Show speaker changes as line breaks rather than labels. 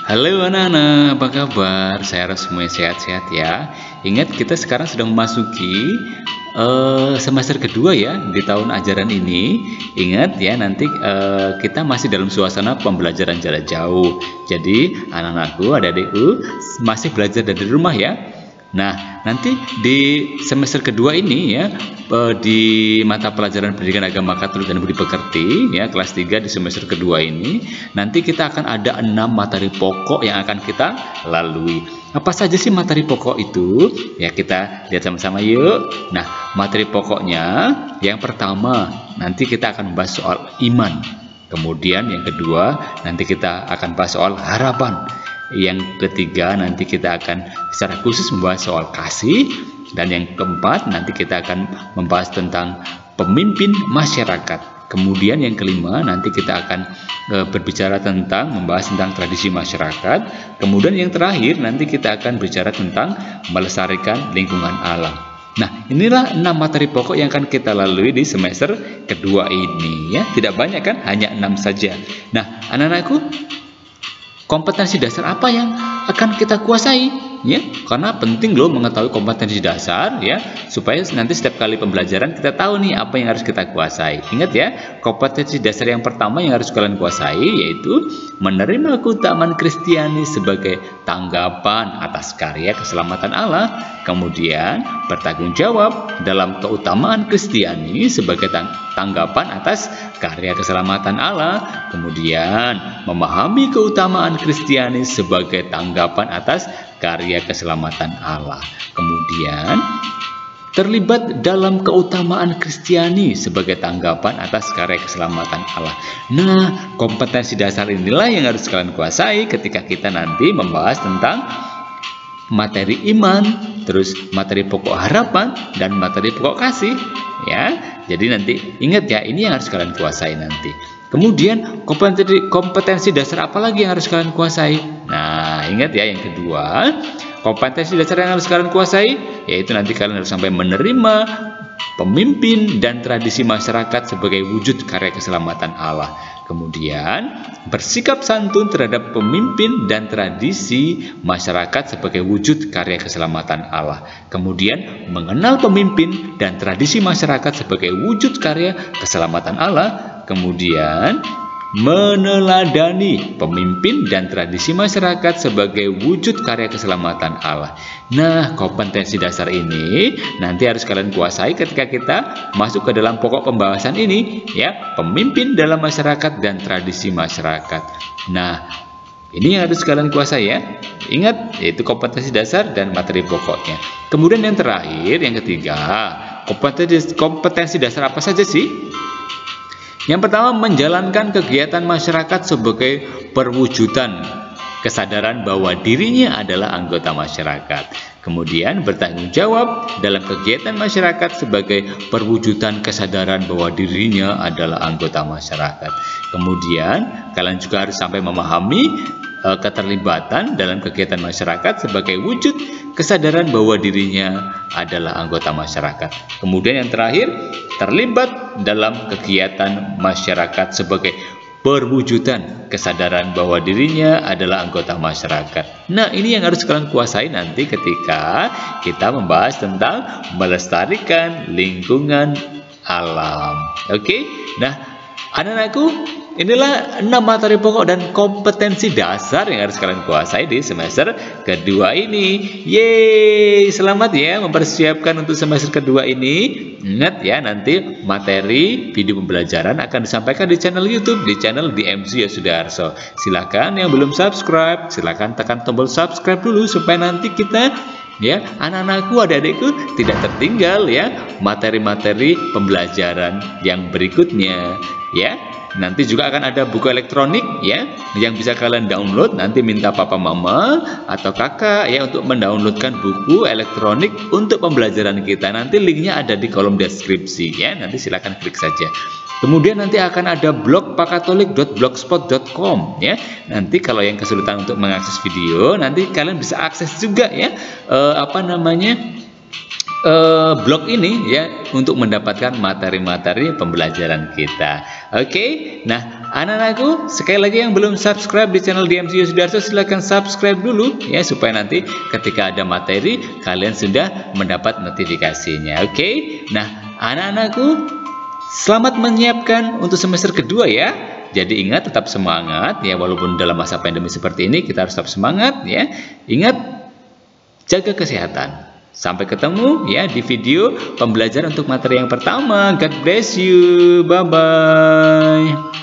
Halo anak-anak, apa kabar? Saya harap semuanya sehat-sehat ya. Ingat, kita sekarang sudah memasuki semester kedua ya di tahun ajaran ini. Ingat ya, nanti kita masih dalam suasana pembelajaran jarak jauh. Jadi anak-anakku, adik-adikku masih belajar dari rumah ya. Nah, nanti di semester kedua ini ya, di mata pelajaran pendidikan agama Katolik dan budi pekerti ya, kelas 3 di semester kedua ini, nanti kita akan ada 6 materi pokok yang akan kita lalui. Apa saja sih materi pokok itu? Ya, kita lihat sama-sama yuk. Nah, materi pokoknya yang pertama, nanti kita akan bahas soal iman. Kemudian yang kedua, nanti kita akan bahas soal harapan. Yang ketiga, nanti kita akan secara khusus membahas soal kasih. Dan yang keempat, nanti kita akan membahas tentang pemimpin masyarakat. Kemudian yang kelima, nanti kita akan berbicara tentang membahas tentang tradisi masyarakat. Kemudian yang terakhir, nanti kita akan bicara tentang melestarikan lingkungan alam. Nah, inilah 6 materi pokok yang akan kita lalui di semester kedua ini ya. Tidak banyak kan, hanya 6 saja. Nah, anak-anakku, kompetensi dasar apa yang akan kita kuasai ya, karena penting loh mengetahui kompetensi dasar ya, supaya nanti setiap kali pembelajaran kita tahu nih apa yang harus kita kuasai. Ingat ya, kompetensi dasar yang pertama yang harus kalian kuasai yaitu menerima keutamaan Kristiani sebagai tanggapan atas karya keselamatan Allah, kemudian bertanggung jawab dalam keutamaan Kristiani sebagai tanggapan atas karya keselamatan Allah, kemudian memahami keutamaan Kristiani sebagai tanggapan atas karya keselamatan Allah, kemudian terlibat dalam keutamaan Kristiani sebagai tanggapan atas karya keselamatan Allah. Nah, kompetensi dasar inilah yang harus kalian kuasai ketika kita nanti membahas tentang materi iman, terus materi pokok harapan, dan materi pokok kasih ya. Jadi nanti ingat ya, ini yang harus kalian kuasai nanti. Kemudian kompetensi dasar apa lagi yang harus kalian kuasai? Nah, ingat ya, yang kedua, kompetensi dasar yang harus kalian kuasai yaitu nanti kalian harus sampai menerima pemimpin dan tradisi masyarakat sebagai wujud karya keselamatan Allah. Kemudian bersikap santun terhadap pemimpin dan tradisi masyarakat sebagai wujud karya keselamatan Allah. Kemudian mengenal pemimpin dan tradisi masyarakat sebagai wujud karya keselamatan Allah. Kemudian meneladani pemimpin dan tradisi masyarakat sebagai wujud karya keselamatan Allah. Nah, kompetensi dasar ini nanti harus kalian kuasai ketika kita masuk ke dalam pokok pembahasan ini ya, pemimpin dalam masyarakat dan tradisi masyarakat. Nah, ini yang harus kalian kuasai ya. Ingat, yaitu kompetensi dasar dan materi pokoknya. Kemudian yang terakhir, yang ketiga, kompetensi dasar apa saja sih? Yang pertama, menjalankan kegiatan masyarakat sebagai perwujudan kesadaran bahwa dirinya adalah anggota masyarakat. Kemudian bertanggung jawab dalam kegiatan masyarakat sebagai perwujudan kesadaran bahwa dirinya adalah anggota masyarakat. Kemudian kalian juga harus sampai memahami keterlibatan dalam kegiatan masyarakat sebagai wujud kesadaran bahwa dirinya adalah anggota masyarakat. Kemudian yang terakhir, terlibat dalam kegiatan masyarakat sebagai perwujudan kesadaran bahwa dirinya adalah anggota masyarakat. Nah, ini yang harus kalian kuasai nanti ketika kita membahas tentang melestarikan lingkungan alam. Oke? Nah, anak-anakku, inilah 6 materi pokok dan kompetensi dasar yang harus kalian kuasai di semester kedua ini. Yeay, selamat ya mempersiapkan untuk semester kedua ini. Ingat ya, nanti materi video pembelajaran akan disampaikan di channel YouTube, di channel DMZ Yosudarso. Silakan yang belum subscribe, silakan tekan tombol subscribe dulu supaya nanti kita ya, anak-anakku, adik-adikku tidak tertinggal ya materi-materi pembelajaran yang berikutnya ya. Nanti juga akan ada buku elektronik ya yang bisa kalian download. Nanti minta papa mama atau kakak ya untuk mendownloadkan buku elektronik untuk pembelajaran kita. Nanti linknya ada di kolom deskripsi ya. Nanti silakan klik saja. Kemudian nanti akan ada blog pakatolik.blogspot.com ya. Nanti kalau yang kesulitan untuk mengakses video, nanti kalian bisa akses juga ya blog ini ya untuk mendapatkan materi-materi pembelajaran kita. Oke. Nah, anak-anakku, sekali lagi yang belum subscribe di channel DMC Yosudarso, silahkan subscribe dulu ya, supaya nanti ketika ada materi kalian sudah mendapat notifikasinya. Oke. Nah, anak-anakku, selamat menyiapkan untuk semester kedua ya. Jadi ingat, tetap semangat ya, walaupun dalam masa pandemi seperti ini kita harus tetap semangat ya. Ingat, jaga kesehatan. Sampai ketemu ya di video pembelajaran untuk materi yang pertama. God bless you. Bye bye.